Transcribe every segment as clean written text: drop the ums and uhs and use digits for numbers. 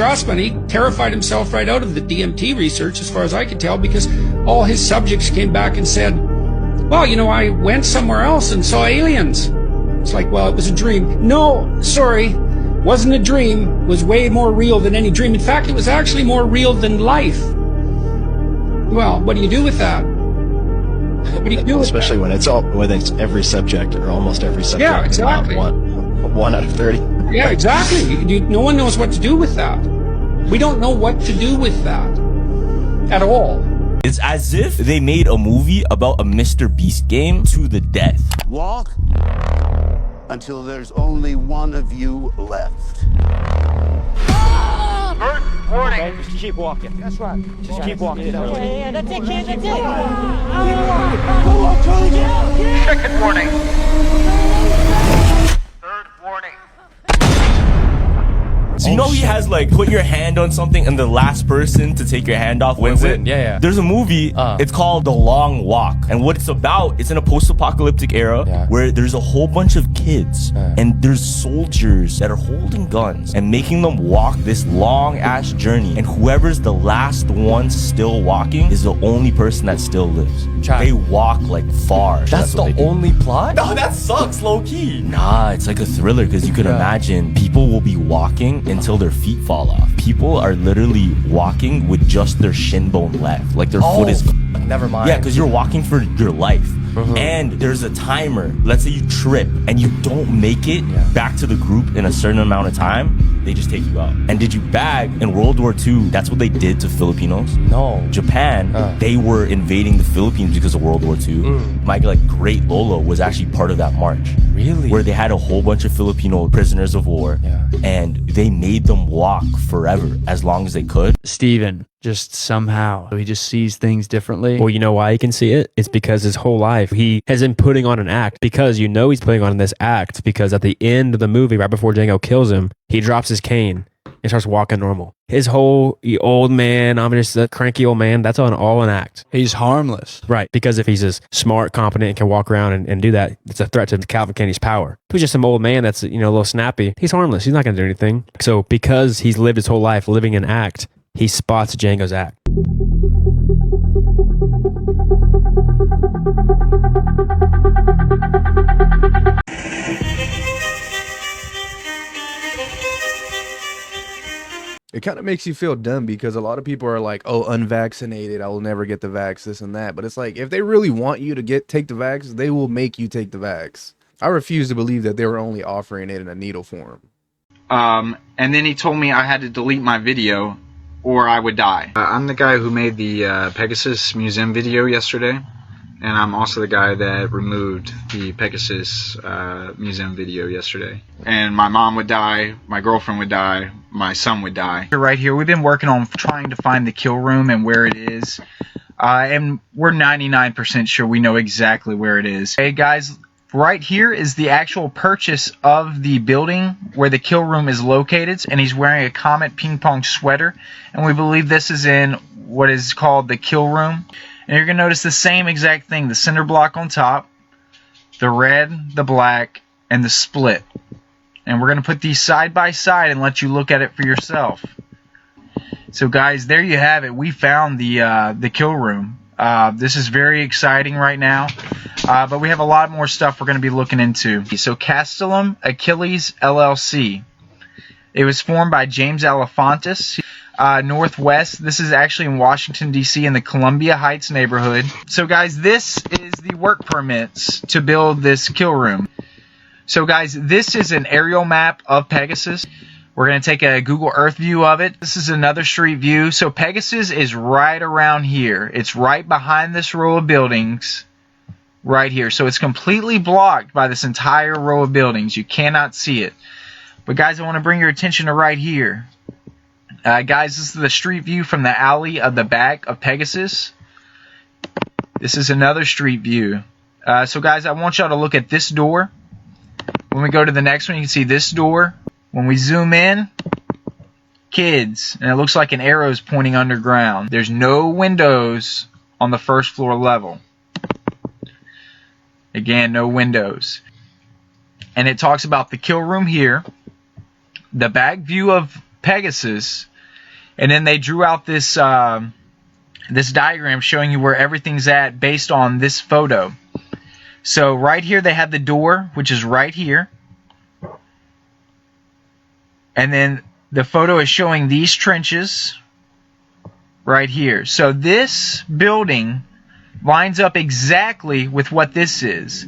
trust fund. He terrified himself right out of the DMT research, as far as I could tell, because all his subjects came back and said, well, you know, I went somewhere else and saw aliens. It's like, well, it was a dream. No, sorry, wasn't a dream. It was way more real than any dream. In fact, it was actually more real than life. Well, what do you do with that? What do you do with Especially that? when it's every subject, or almost every subject. Yeah, exactly. One out of 30. Yeah, exactly. No one knows what to do with that. We don't know what to do with that at all. It's as if they made a movie about a MrBeast game to the death. Walk until there's only one of you left. First warning. Okay, just keep walking. That's right. Just keep walking. Yeah, that's it, kid, that's it. Go on, Charlie, get out! Second warning. Third warning. So you know he has like put your hand on something and the last person to take your hand off wins it? Yeah. There's a movie, it's called The Long Walk. And what it's about, it's in a post-apocalyptic era where there's a whole bunch of kids and there's soldiers that are holding guns and making them walk this long-ass journey. And whoever's the last one still walking is the only person that still lives. They walk like far. That's the only plot? No, that sucks, low-key. Nah, it's like a thriller because you could imagine people will be walking until their feet fall off. People are literally walking with just their shin bone left. Like their foot is... Never mind. Yeah, because you're walking for your life. And there's a timer. Let's say you trip and you don't make it back to the group in a certain amount of time, they just take you out. And did you bag in World War II? That's what they did to Filipinos. No. Japan, they were invading the Philippines because of World War II. My like great Lolo was actually part of that march. Really? Where they had a whole bunch of Filipino prisoners of war, and they made them walk forever as long as they could. Steven just somehow he just sees things differently. Well, you know why he can see it? It's because his whole life he has been putting on an act, because you know he's putting on this act because at the end of the movie, right before Django kills him, he drops his cane and starts walking normal. His whole old man, I'm just a cranky old man, that's all an act. He's harmless. Right, because if he's as smart, competent, and can walk around and do that, it's a threat to Calvin Kennedy's power. If he's just some old man that's, you know, a little snappy, he's harmless. He's not going to do anything. So because he's lived his whole life living an act, he spots Django's act. It kind of makes you feel dumb because a lot of people are like, oh, unvaccinated, I will never get the vax, this and that. But it's like, if they really want you to take the vax, they will make you take the vax. I refuse to believe that they were only offering it in a needle form. And then he told me I had to delete my video or I would die. I'm the guy who made the Pegasus Museum video yesterday. And I'm also the guy that removed the Pegasus Museum video yesterday. And my mom would die, my girlfriend would die, my son would die. Right here, we've been working on trying to find the kill room and where it is. And we're 99% sure we know exactly where it is. Hey guys, right here is the actual purchase of the building where the kill room is located. And he's wearing a Comet ping pong sweater. And we believe this is in what is called the kill room. And you're going to notice the same exact thing. The cinder block on top, the red, the black, and the split. And we're going to put these side by side and let you look at it for yourself. So guys, there you have it. We found the kill room. This is very exciting right now. But we have a lot more stuff we're going to be looking into. So Castellum Achilles LLC. It was formed by James Alefantis. Northwest. This is actually in Washington, D.C. in the Columbia Heights neighborhood. So guys, this is the work permits to build this kill room. So guys, this is an aerial map of Pegasus. We're going to take a Google Earth view of it. This is another street view. So Pegasus is right around here. It's right behind this row of buildings right here. So it's completely blocked by this entire row of buildings. You cannot see it. But guys, I want to bring your attention to right here. Guys, this is the street view from the alley of the back of Pegasus. This is another street view. So guys, I want y'all to look at this door. When we go to the next one, you can see this door. When we zoom in, kids, and it looks like an arrow is pointing underground. There's no windows on the first floor level. Again, no windows. And it talks about the kill room here. The back view of Pegasus And then they drew out this this diagram showing you where everything's at based on this photo. So right here they had the door, which is right here. And then the photo is showing these trenches right here. So this building lines up exactly with what this is.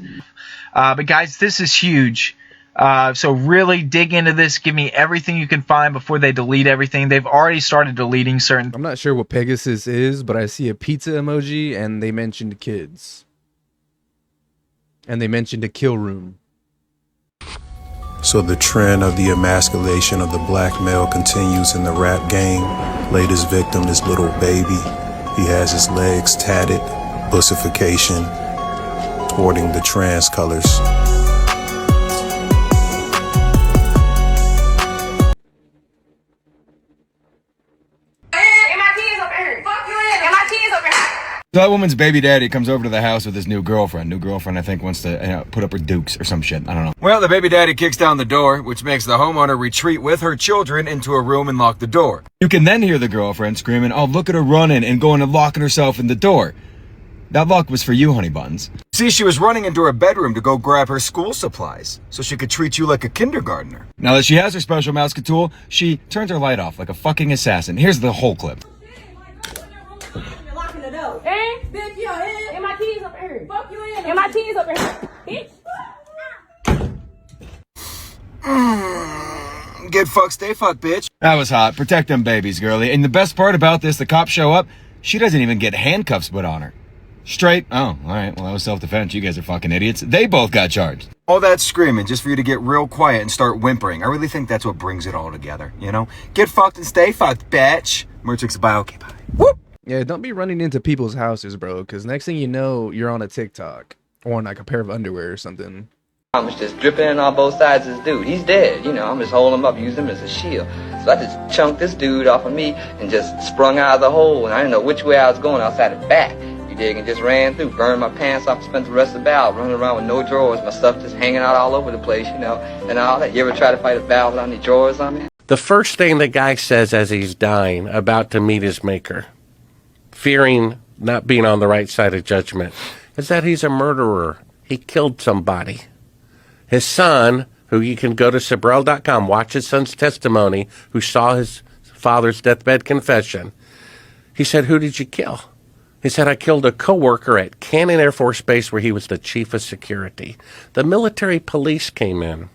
But guys, this is huge. So really dig into this. Give me everything you can find before they delete everything. They've already started deleting certain... I'm not sure what Pegasus is, but I see a pizza emoji, and they mentioned kids. And they mentioned a kill room. So the trend of the emasculation of the black male continues in the rap game. Latest victim is Little Baby. He has his legs tatted, pussification, sporting the trans colors. That woman's baby daddy comes over to the house with his new girlfriend. New girlfriend, I think, wants to put up her dukes or some shit. I don't know. Well, the baby daddy kicks down the door, which makes the homeowner retreat with her children into a room and lock the door. You can then hear the girlfriend screaming, "Oh, look at her running," and going and locking herself in the door. That lock was for you, honey buns. See, she was running into her bedroom to go grab her school supplies so she could treat you like a kindergartner. Now that she has her special mouse tool, she turns her light off like a fucking assassin. Here's the whole clip. Bitch, yo, and my keys up here. Fuck you in. And my keys up here. Bitch. Get fucked, stay fucked, bitch. That was hot. Protect them babies, girlie. And the best part about this, the cops show up, she doesn't even get handcuffs put on her. Straight. Oh, all right. Well, that was self-defense. You guys are fucking idiots. They both got charged. All that screaming just for you to get real quiet and start whimpering. I really think that's what brings it all together, you know? Get fucked and stay fucked, bitch. Merchic's bye. Okay, bye. Whoop. Yeah, don't be running into people's houses, bro, because next thing you know, you're on a TikTok or on like a pair of underwear or something. I'm just dripping on both sides of this dude. He's dead, you know, I'm just holding him up, using him as a shield. So I just chunked this dude off of me and just sprung out of the hole, and I didn't know which way I was going outside the back. You dig, and just ran through, burned my pants off, spent the rest of the battle running around with no drawers, my stuff just hanging out all over the place, you know, and all that. You ever try to fight a battle without any drawers on me? The first thing the guy says as he's dying, about to meet his maker, fearing not being on the right side of judgment, is that he's a murderer. He killed somebody. His son, who you can go to Sabrel.com, watch his son's testimony, who saw his father's deathbed confession. He said, "Who did you kill?" He said, "I killed a coworker at Cannon Air Force Base where he was the chief of security." The military police came in,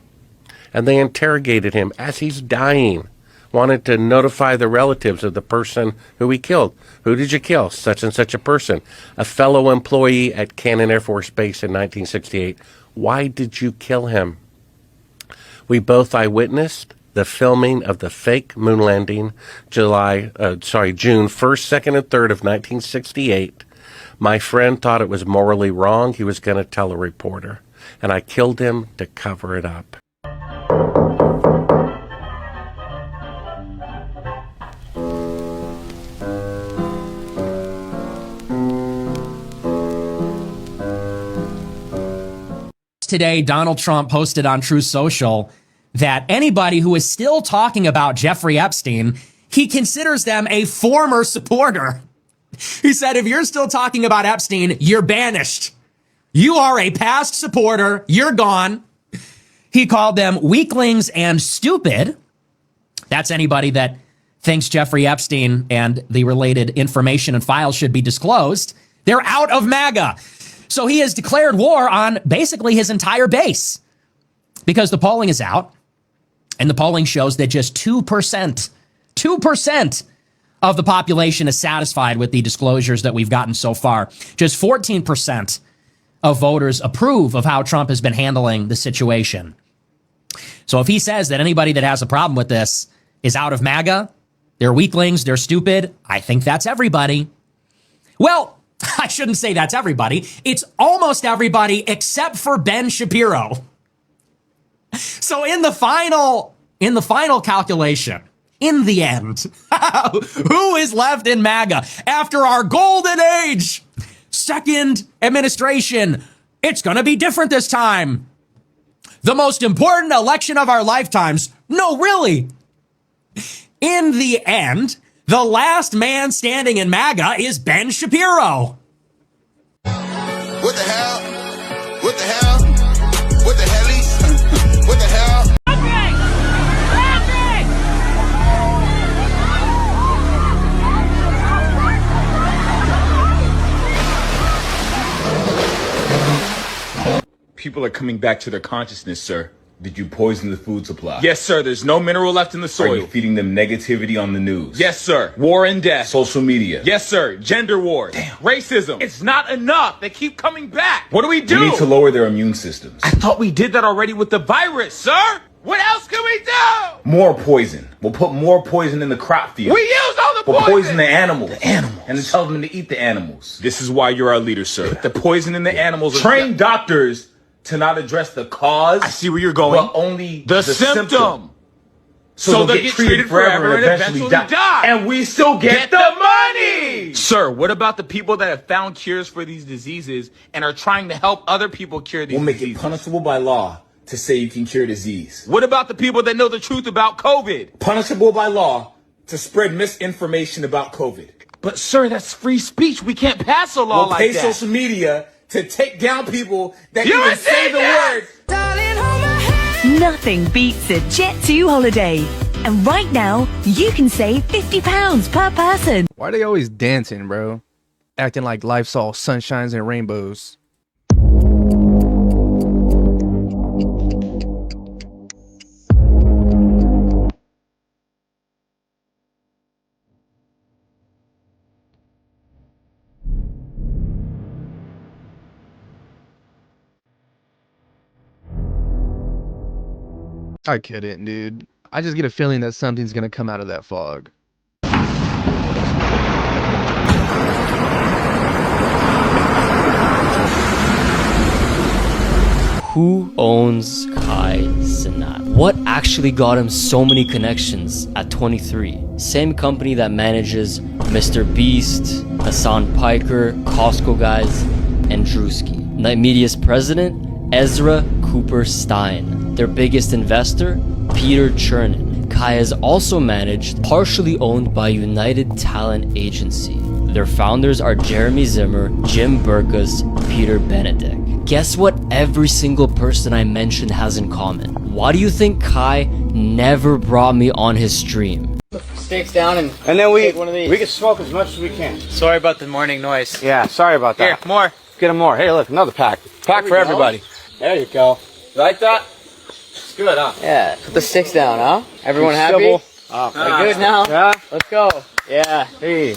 and they interrogated him as he's dying, wanted to notify the relatives of the person who he killed. "Who did you kill?" "Such and such a person. A fellow employee at Cannon Air Force Base in 1968. "Why did you kill him?" "We both eyewitnessed the filming of the fake moon landing, June 1st, 2nd, and 3rd of 1968. My friend thought it was morally wrong. He was going to tell a reporter, and I killed him to cover it up." Today, Donald Trump posted on Truth Social that anybody who is still talking about Jeffrey Epstein, he considers them a former supporter. He said, if you're still talking about Epstein, you're banished. You are a past supporter. You're gone. He called them weaklings and stupid. That's anybody that thinks Jeffrey Epstein and the related information and files should be disclosed. They're out of MAGA. So he has declared war on basically his entire base because the polling is out, and the polling shows that just 2% of the population is satisfied with the disclosures that we've gotten so far. Just 14% of voters approve of how Trump has been handling the situation. So if he says that anybody that has a problem with this is out of MAGA, they're weaklings, they're stupid, I think that's everybody. Well, I shouldn't say that's everybody. It's almost everybody except for Ben Shapiro. So in the final calculation, in the end, who is left in MAGA after our golden age? Second administration. It's going to be different this time. The most important election of our lifetimes. No, really. In the end, The last man standing in MAGA is Ben Shapiro. What the hell? What the hell? What the hellies? What the hell? People are coming back to their consciousness, sir. Did you poison the food supply? Yes, sir. There's no mineral left in the soil. Are you feeding them negativity on the news? Yes, sir. War and death. Social media. Yes, sir. Gender wars. Damn. Racism. It's not enough. They keep coming back. What do we do? We need to lower their immune systems. I thought we did that already with the virus, sir. What else can we do? More poison. We'll put more poison in the crop field. We use all the poison. We'll poison the animals. The animals. And then tell them to eat the animals. This is why you're our leader, sir. Put the poison in the animals. Train doctors to not address the cause. I see where you're going. But only the symptom. So they'll get treated forever and eventually die. And we still get the money! Sir, what about the people that have found cures for these diseases and are trying to help other people cure these diseases? We'll make it punishable by law to say you can cure disease. What about the people that know the truth about COVID? Punishable by law to spread misinformation about COVID. But sir, that's free speech. We can't pass a law like that. We'll pay social media to take down people that even say the word. Nothing beats a Jet2 holiday. And right now, you can save £50 per person. Why are they always dancing, bro? Acting like life's all sunshines and rainbows. I couldn't, dude. I just get a feeling that something's gonna come out of that fog. Who owns Kai Cenat? What actually got him so many connections at 23? Same company that manages MrBeast, Hassan Piker, Costco Guys, and Drewski. Night Media's president, Ezra Cooper Stein. Their biggest investor, Peter Chernin. Kai is also managed, partially owned by United Talent Agency. Their founders are Jeremy Zimmer, Jim Burkus, Peter Benedict. Guess what every single person I mentioned has in common? Why do you think Kai never brought me on his stream? Sticks down and then we take one of these. We can smoke as much as we can. Sorry about the morning noise. Yeah, sorry about that. Here, more. Get them more. Hey, look, another pack. Pack for everybody. There you go. You like that? It's good, huh? Yeah. Put the sticks down, huh? Everyone happy? Oh, good now? Yeah. Let's go. Yeah. Hey.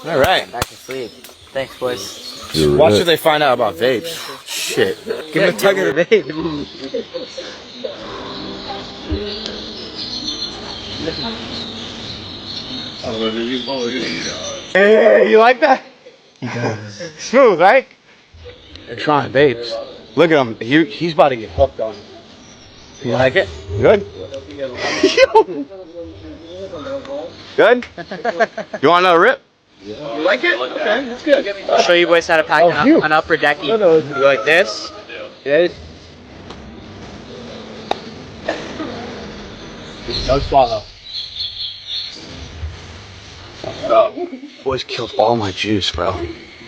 All right. Back to sleep. Thanks, boys. Watch what they find out about vapes. Shit. Give me a tug of the vape. Hey, you like that? He does. Smooth, right? They're trying vapes. Look at him. He's about to get hooked on it. You like it? Good? Good? You want another rip? You like it? Okay, that's good. I'll show you boys how to pack an upper decky. You like this? Yes. No swallow. Boys killed all my juice, bro.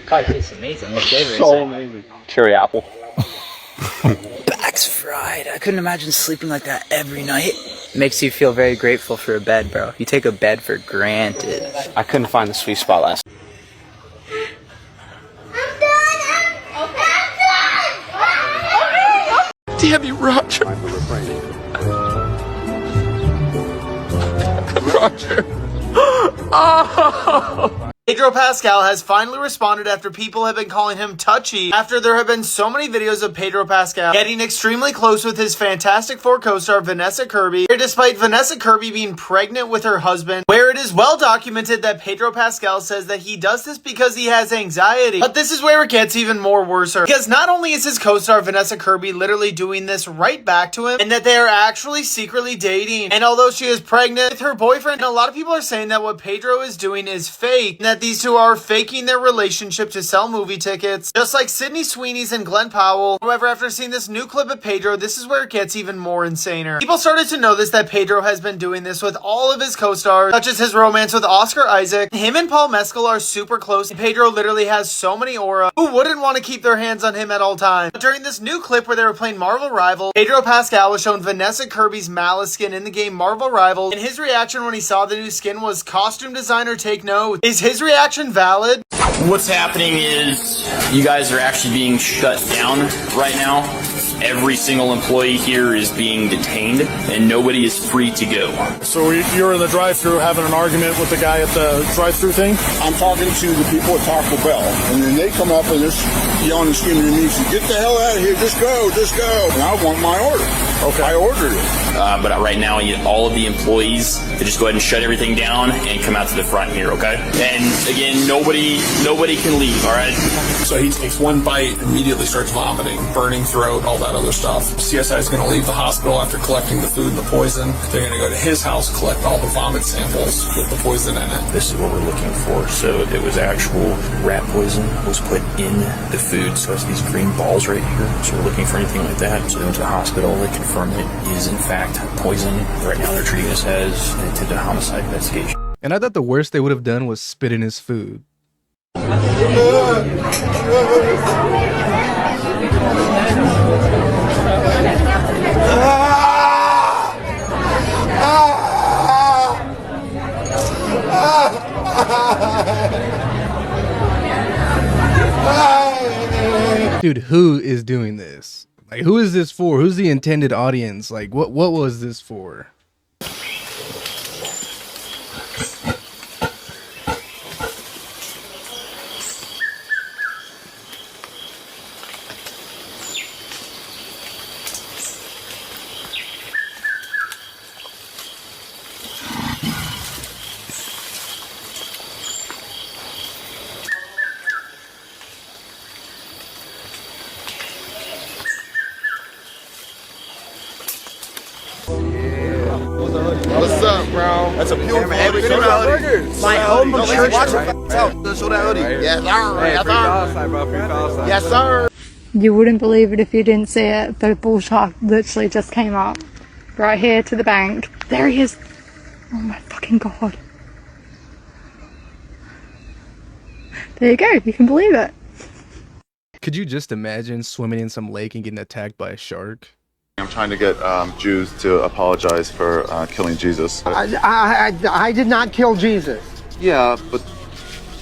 God, it tastes amazing. What flavor is it? So amazing. Cherry apple. Back's fried. I couldn't imagine sleeping like that every night. Makes you feel very grateful for a bed, bro. You take a bed for granted. I couldn't find the sweet spot last night. Damn you, Roger. Roger. Oh! Pedro Pascal has finally responded after people have been calling him touchy after there have been so many videos of Pedro Pascal getting extremely close with his Fantastic Four co-star Vanessa Kirby, where despite Vanessa Kirby being pregnant with her husband, where it is well documented that Pedro Pascal says that he does this because he has anxiety. But this is where it gets even more worse, because not only is his co-star Vanessa Kirby literally doing this right back to him, and that they are actually secretly dating, and although she is pregnant with her boyfriend, and a lot of people are saying that what Pedro is doing is fake, and that these two are faking their relationship to sell movie tickets, just like Sydney Sweeney's and Glenn Powell. However, after seeing this new clip of Pedro, this is where it gets even more insaner. People started to notice that Pedro has been doing this with all of his co-stars, such as is his romance with Oscar Isaac. Him and Paul Mescal are super close. Pedro literally has so many aura. Who wouldn't want to keep their hands on him at all times? But during this new clip where they were playing Marvel Rivals, Pedro Pascal was shown Vanessa Kirby's Malice skin in the game Marvel Rivals, and his reaction when he saw the new skin was, "Costume designer, take note." Is his reaction valid? What's happening is you guys are actually being shut down right now. Every single employee here is being detained and nobody is free to go. So you're in the drive-thru having an argument with the guy at the drive-thru thing? I'm talking to the people at Taco Bell, and then they come up and they're yelling and screaming at me, "Get the hell out of here, just go, just go." And I want my order. Okay. I ordered it. But right now, all of the employees, they just go ahead and shut everything down and come out to the front here, okay? And again, nobody can leave, all right? So he takes one bite, immediately starts vomiting, burning throat, all that other stuff. CSI is going to leave the hospital after collecting the food and the poison. They're going to go to his house, collect all the vomit samples with the poison in it. This is what we're looking for. So it was actual rat poison was put in the food. So it's these green balls right here. So we're looking for anything like that. So they went to the hospital. They confirmed it is in fact poison. Right now they're treating this as an attempted homicide investigation. And I thought the worst they would have done was spit in his food. Dude, who is doing this? Like, who is this for? Who's the intended audience? Like, what was this for? What's up, bro? That's a beautiful hoodie. My home church. Show that hoodie. Yes, sir. Yes, sir. Yes, sir. You wouldn't believe it if you didn't see it. The bull shark literally just came up right here to the bank. There he is. Oh my fucking god. There you go. You can believe it. Could you just imagine swimming in some lake and getting attacked by a shark? I'm trying to get Jews to apologize for killing Jesus. I did not kill Jesus. Yeah, but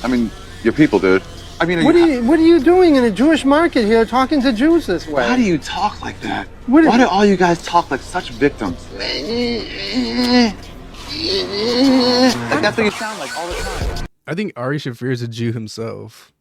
I mean, your people did. I mean, What are you doing in a Jewish market here talking to Jews this way? Why do you talk like that? Why do all you guys talk like such victims? Like that's what you sound like all the time. I think Ari Shaffir is a Jew himself.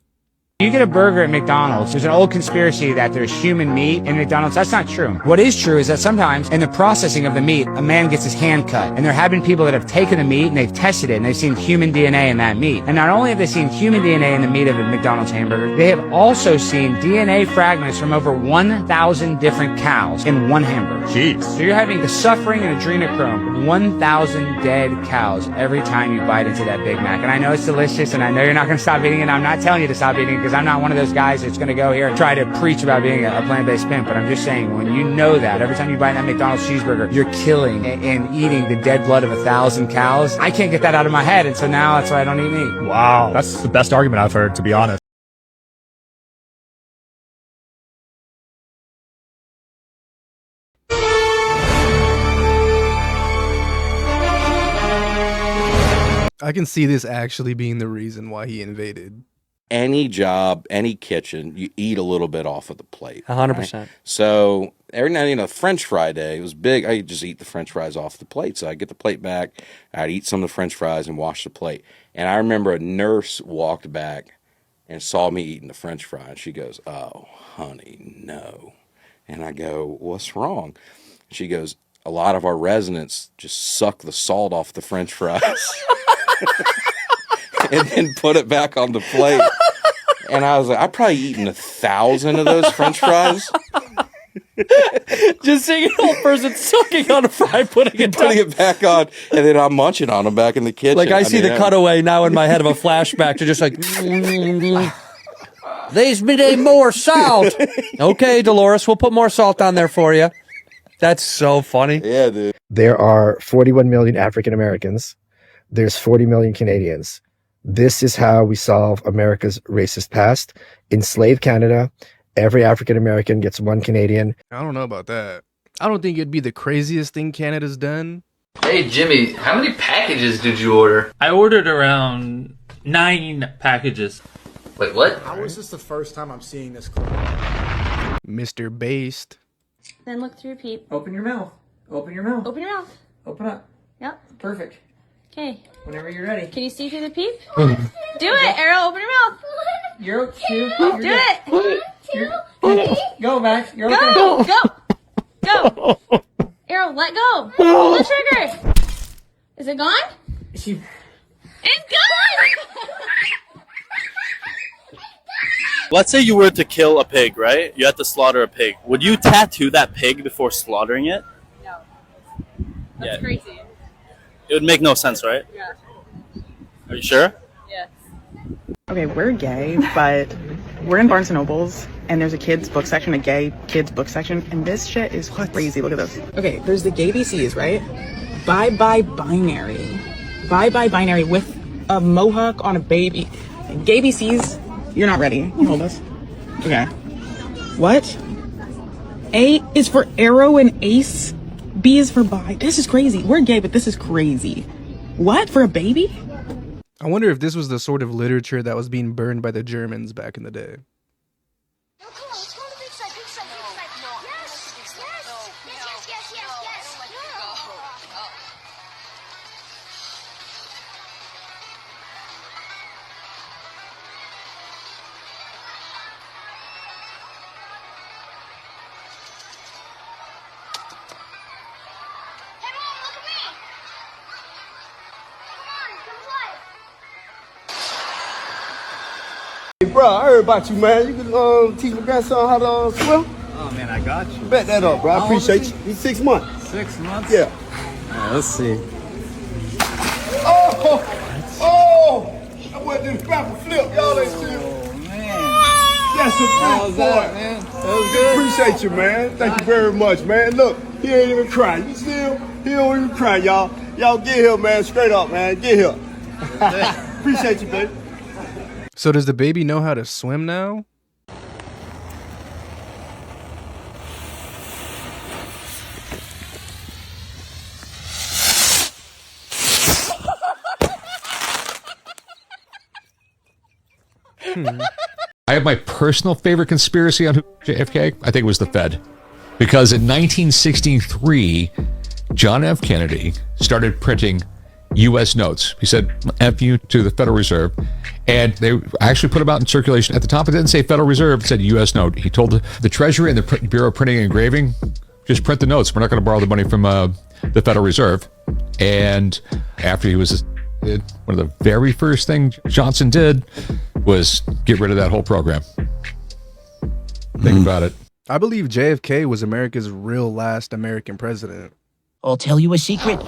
You get a burger at McDonald's, there's an old conspiracy that there's human meat in McDonald's. That's not true. What is true is that sometimes in the processing of the meat, a man gets his hand cut. And there have been people that have taken the meat and they've tested it and they've seen human DNA in that meat. And not only have they seen human DNA in the meat of a McDonald's hamburger, they have also seen DNA fragments from over 1,000 different cows in one hamburger. Jeez. So you're having the suffering and adrenochrome of 1,000 dead cows every time you bite into that Big Mac. And I know it's delicious and I know you're not going to stop eating it. I'm not telling you to stop eating it, because I'm not one of those guys that's going to go here and try to preach about being a plant-based pimp. But I'm just saying, when you know that every time you buy that McDonald's cheeseburger, you're killing and eating the dead blood of 1,000 cows, I can't get that out of my head. And so now that's why I don't eat meat. Wow. That's the best argument I've heard, to be honest. I can see this actually being the reason why he invaded. Any job, any kitchen, you eat a little bit off of the plate. 100%. Right? So every now, French fry day, it was big. I just eat the French fries off the plate. So I get the plate back, I'd eat some of the French fries and wash the plate. And I remember a nurse walked back and saw me eating the French fry. And she goes, "Oh, honey, no." And I go, "What's wrong?" She goes, "A lot of our residents just suck the salt off the French fries." And then put it back on the plate. And I was like, I've probably eaten 1,000 of those French fries. Just seeing an old person sucking on a fry, putting it back on, and then I'm munching on them back in the kitchen. Like I see the cutaway now in my head of a flashback to just like, "These need more salt." Okay, Dolores, we'll put more salt on there for you. That's so funny. Yeah, dude. There are 41 million African Americans. there's 40 million Canadians. This is how we solve America's racist past. Enslave Canada. Every African American gets one Canadian. I don't know about that. I don't think it'd be the craziest thing Canada's done. Hey Jimmy, how many packages did you order? I ordered around 9 packages. Wait, what? How is this the first time I'm seeing this clip? MrBeast. Then look through your peep. Open your mouth. Open your mouth. Open your mouth. Open up. Yep. Perfect. Okay. Whenever you're ready. Can you see through the peep? Do it, Arrow. Open your mouth. You're two. Do it. Go, Max. You're Go. Go. Arrow, let go. Pull the trigger. Is it gone? It's gone. Let's say you were to kill a pig, right? You had to slaughter a pig. Would you tattoo that pig before slaughtering it? No. That's crazy. It would make no sense, right? Yeah. Are you sure? Yes. Okay, we're gay, but we're in Barnes & Nobles, and there's a kids book section, a gay kids book section, and this shit is crazy. Look at this. Okay, there's the gay BCs, right? Bye-bye binary. Bye-bye binary with a mohawk on a baby. Gay BCs, you're not ready. You hold us. Okay. What? A is for arrow and ace. B is for bi. This is crazy. We're gay, but this is crazy. What? For a baby? I wonder if this was the sort of literature that was being burned by the Germans back in the day. Hey, bro, I heard about you, man. You can teach my grandson how to swim? Oh, man, I got you. Bet that up, bro. I appreciate you. He's 6 months. 6 months? Yeah. All right, let's see. Oh! I went to the flapper flip. Y'all ain't see it. Man. That's a big boy. Man? That was good? Appreciate you, man. Thank you very much, man. Look, he ain't even crying. You see him? He don't even cry, y'all. Y'all get here, man. Straight up, man. Get here. Appreciate you, baby. So does the baby know how to swim now? I have my personal favorite conspiracy on JFK. I think it was the Fed. Because in 1963, John F. Kennedy started printing U.S. notes. He said, F you to the Federal Reserve. And they actually put them out in circulation. At the top, it didn't say Federal Reserve, it said U.S. note. He told the Treasury and the Bureau of Printing and Engraving, just print the notes. We're not going to borrow the money from the Federal Reserve. And after he was one of the very first things Johnson did was get rid of that whole program. Think about it. I believe JFK was America's real last American president. I'll tell you a secret.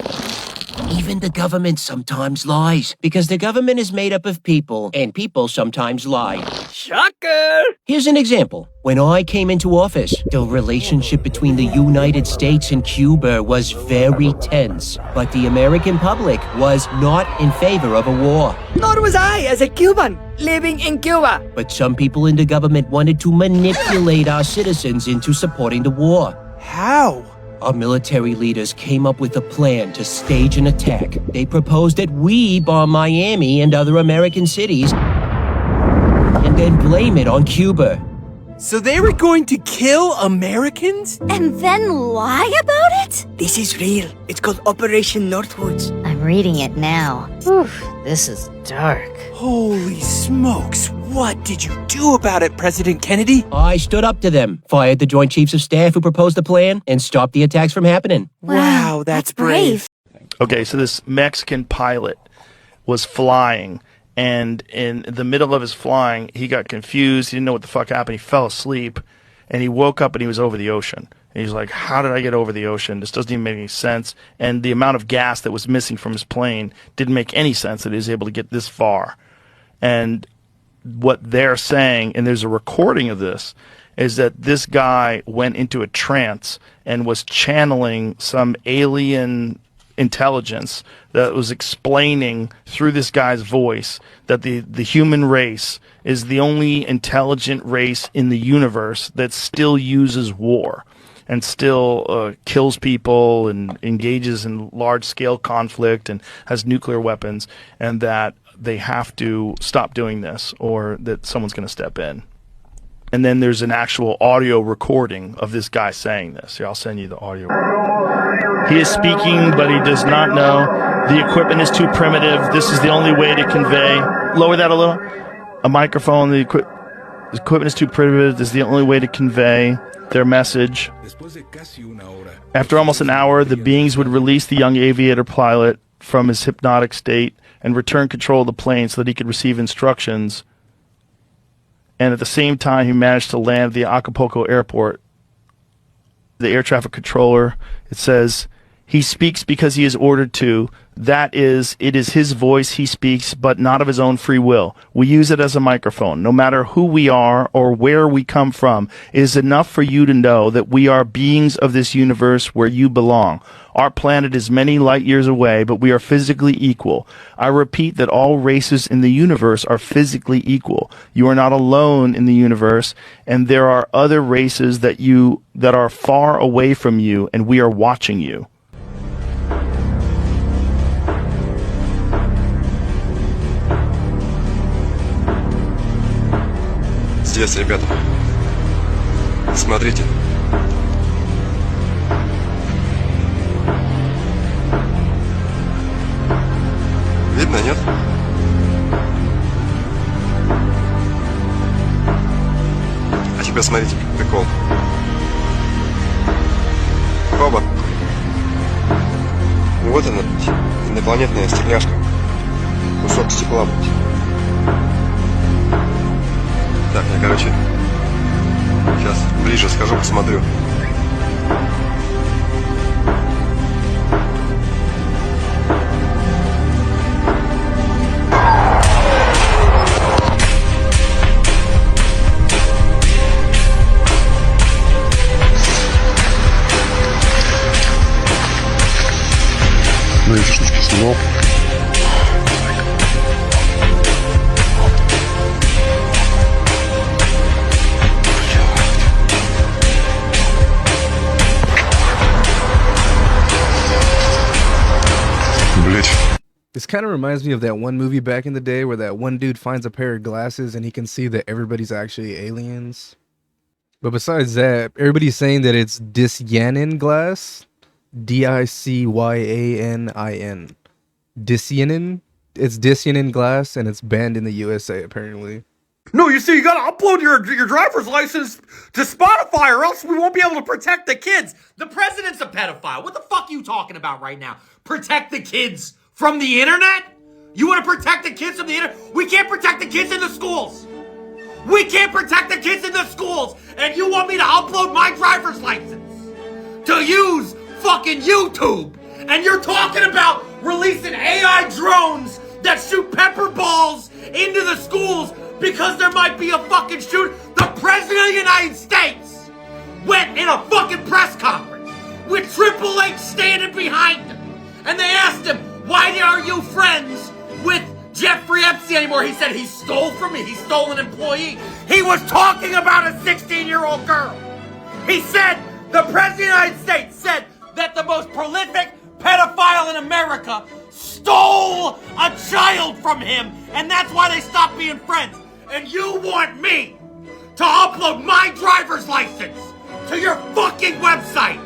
Even the government sometimes lies, because the government is made up of people, and people sometimes lie. Shocker! Here's an example. When I came into office, the relationship between the United States and Cuba was very tense, but the American public was not in favor of a war. Nor was I, as a Cuban, living in Cuba. But some people in the government wanted to manipulate our citizens into supporting the war. How? Our military leaders came up with a plan to stage an attack. They proposed that we bomb Miami and other American cities and then blame it on Cuba. So they were going to kill Americans? And then lie about it? This is real. It's called Operation Northwoods. I'm reading it now. Oof, this is dark. Holy smokes. What did you do about it, President Kennedy? I stood up to them, fired the Joint Chiefs of Staff who proposed the plan, and stopped the attacks from happening. Wow, that's brave. Okay, so this Mexican pilot was flying, and in the middle of his flying, he got confused. He didn't know what the fuck happened. He fell asleep, and he woke up and he was over the ocean. And he's like, how did I get over the ocean? This doesn't even make any sense. And the amount of gas that was missing from his plane didn't make any sense that he was able to get this far. And what they're saying, and there's a recording of this, is that this guy went into a trance and was channeling some alien intelligence that was explaining through this guy's voice that the human race is the only intelligent race in the universe that still uses war and still kills people and engages in large-scale conflict and has nuclear weapons, and that they have to stop doing this or that someone's going to step in. And then there's an actual audio recording of this guy saying this. Here, I'll send you the audio. He is speaking, but he does not know. The equipment is too primitive. This is the only way to convey. Lower that a little. A microphone. The equipment is too primitive. This is the only way to convey their message. After almost an hour, the beings would release the young aviator pilot from his hypnotic state and return control of the plane so that he could receive instructions. And at the same time, he managed to land at the Acapulco airport. The air traffic controller, it says, he speaks because he is ordered to. That is, it is his voice he speaks, but not of his own free will. We use it as a microphone. No matter who we are or where we come from, it is enough for you to know that we are beings of this universe where you belong. Our planet is many light years away, but we are physically equal. I repeat that all races in the universe are physically equal. You are not alone in the universe, and there are other races that are far away from you, and we are watching you. Здесь, ребята. Смотрите. Видно, нет? А теперь смотрите, прикол. Оба. Вот она, инопланетная стекляшка. Кусок стекла. Так, я, короче, сейчас ближе скажу, посмотрю. Ну, эти штучки снимал. This kind of reminds me of that one movie back in the day where that one dude finds a pair of glasses and he can see that everybody's actually aliens. But besides that, everybody's saying that it's Dicyanin glass. Dicyanin. Dicyanin. It's Dicyanin glass and it's banned in the USA apparently. No, you see, you gotta upload your driver's license to Spotify or else we won't be able to protect the kids. The president's a pedophile. What the fuck are you talking about right now? Protect the kids from the internet? You want to protect the kids from the internet? We can't protect the kids in the schools. We can't protect the kids in the schools. And you want me to upload my driver's license to use fucking YouTube? And you're talking about releasing AI drones that shoot pepper balls into the schools because there might be a fucking shoot. The President of the United States went in a fucking press conference with Triple H standing behind him. And they asked him, why are you friends with Jeffrey Epstein anymore? He said he stole from me. He stole an employee. He was talking about a 16-year-old girl. He said, the President of the United States said that the most prolific pedophile in America stole a child from him, and that's why they stopped being friends. And you want me to upload my driver's license to your fucking website?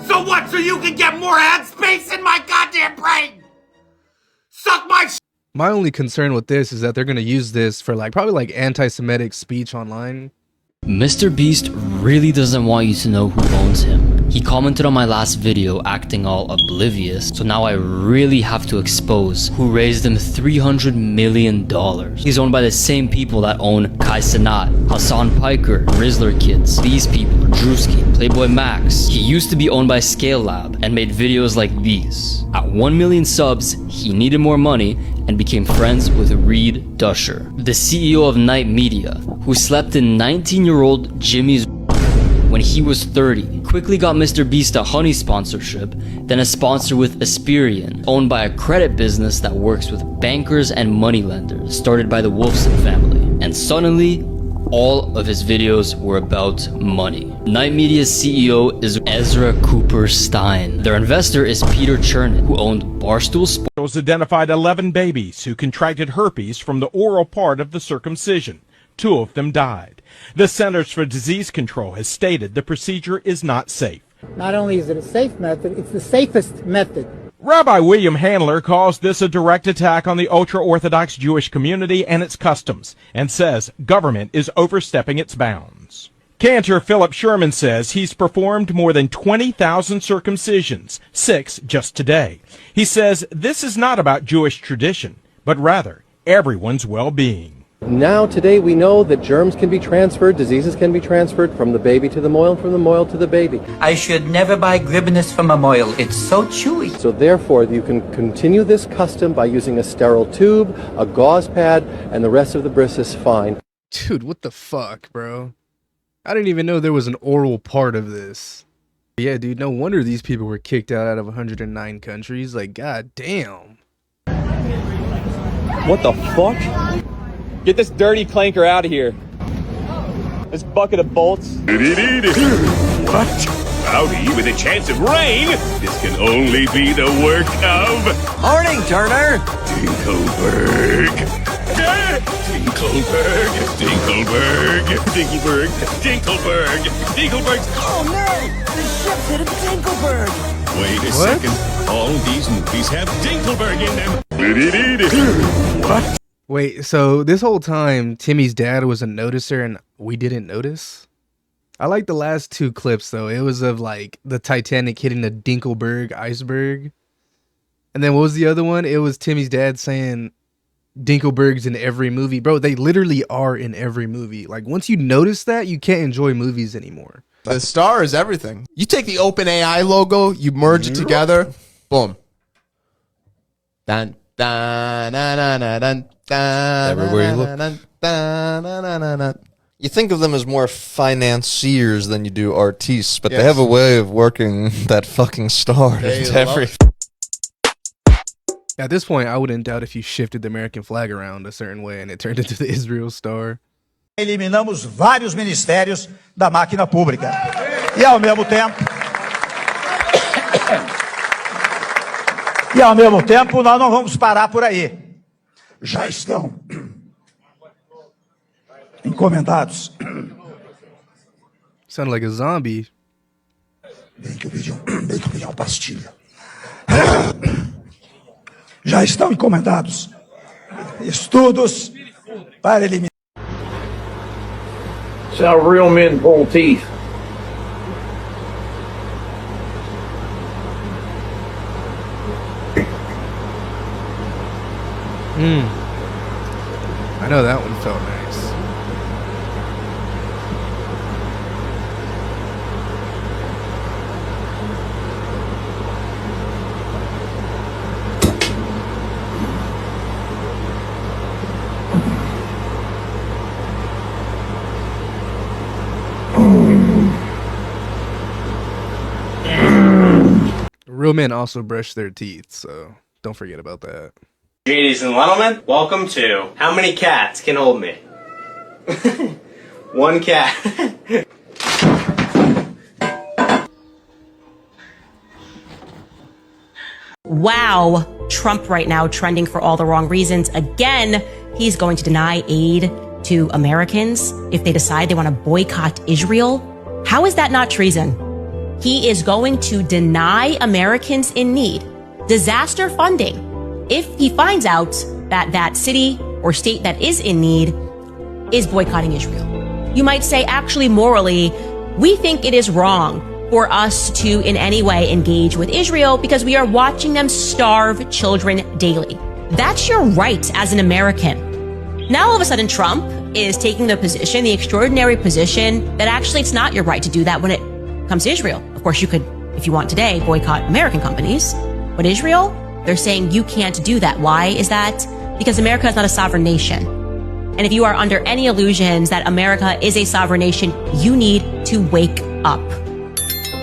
So what, so you can get more ad space in my goddamn brain? Suck my sh**. My only concern with this is that they're going to use this for probably anti-Semitic speech online. MrBeast really doesn't want you to know who owns him. He commented on my last video acting all oblivious, so now I really have to expose who raised him $300 million. He's owned by the same people that own Kai Cenat, Hassan Piker, Rizzler Kids, these people, Drewski, Playboy Max. He used to be owned by Scale Lab and made videos like these. At 1 million subs, he needed more money and became friends with Reed Dusher, the CEO of Night Media, who slept in 19-year-old Jimmy's when he was 30, quit quickly got MrBeast a honey sponsorship, then a sponsor with Aspirian, owned by a credit business that works with bankers and moneylenders, started by the Wolfson family. And suddenly, all of his videos were about money. Knight Media's CEO is Ezra Cooper Stein. Their investor is Peter Chernin, who owned Barstool Sports. Identified 11 babies who contracted herpes from the oral part of the circumcision. 2 of them died. The Centers for Disease Control has stated the procedure is not safe. Not only is it a safe method, it's the safest method. Rabbi William Handler calls this a direct attack on the ultra-Orthodox Jewish community and its customs, and says government is overstepping its bounds. Cantor Philip Sherman says he's performed more than 20,000 circumcisions, 6 just today. He says this is not about Jewish tradition, but rather everyone's well-being. Now, today, we know that germs can be transferred, diseases can be transferred from the baby to the moil, and from the moil to the baby. I should never buy gribbinus from a moil. It's so chewy. So therefore, you can continue this custom by using a sterile tube, a gauze pad, and the rest of the bris is fine. Dude, what the fuck, bro? I didn't even know there was an oral part of this. Yeah, dude, no wonder these people were kicked out of 109 countries. Like, god damn. What the fuck? Get this dirty clanker out of here. This bucket of bolts. What? Cloudy with a chance of rain? This can only be the work of... Morning, Turner! Dinkelberg. Dinkelberg. Oh no! The ship's hit at Dinkelberg! Wait a second. All these movies have Dinkelberg in them. What? Wait, so this whole time, Timmy's dad was a noticer and we didn't notice? I like the last 2 clips, though. It was of, like, the Titanic hitting the Dinkelberg iceberg. And then what was the other one? It was Timmy's dad saying Dinkelberg's in every movie. Bro, they literally are in every movie. Like, once you notice that, you can't enjoy movies anymore. The star is everything. You take the OpenAI logo, you merge it together, boom. Dun, dun, dun, dun, dun, dun. Everywhere you look. You think of them as more financiers than you do artistes, but they have a way of working that fucking star into everything. At this point, I wouldn't doubt if you shifted the American flag around a certain way and it turned into the Israel star. Eliminamos vários ministérios da máquina pública. E ao mesmo tempo, nós não vamos parar por aí. Já estão encomendados. Sound like a zombie. Bem que eu pedi uma pastilha. Já estão encomendados estudos para eliminar. That's how real men pull teeth. I know that one felt nice. Real men also brush their teeth, so don't forget about that. Ladies and gentlemen, welcome to How Many Cats Can Hold Me? 1 cat. Wow, Trump right now trending for all the wrong reasons. Again, he's going to deny aid to Americans if they decide they want to boycott Israel. How is that not treason? He is going to deny Americans in need disaster funding if he finds out that that city or state that is in need is boycotting Israel. You might say, actually, morally, we think it is wrong for us to in any way engage with Israel because we are watching them starve children daily. That's your right as an American. Now, all of a sudden, Trump is taking the position, the extraordinary position, that actually it's not your right to do that when it comes to Israel. Of course, you could, if you want today, boycott American companies. But Israel, they're saying you can't do that. Why is that? Because America is not a sovereign nation. And if you are under any illusions that America is a sovereign nation, you need to wake up.